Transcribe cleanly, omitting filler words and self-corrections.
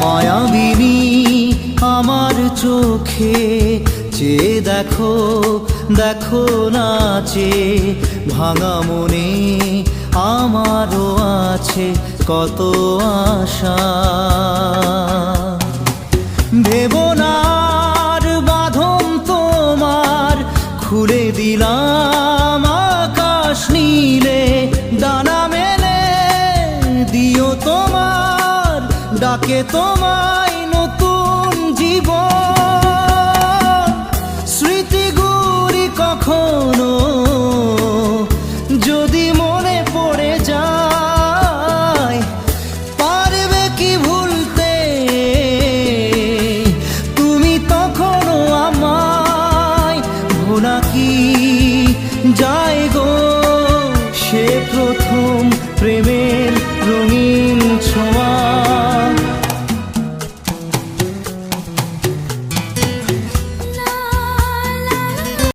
মায়াবিনী আমার চোখে চেয়ে দেখো, দেখো নাচে ভাঙা মনে আমারও আছে কত আশা। ভেবনার বাঁধন তোমার খুলে দিলাম আকাশ নীলে, ডানা মেলে দিও তোমার ডাকে তোমায়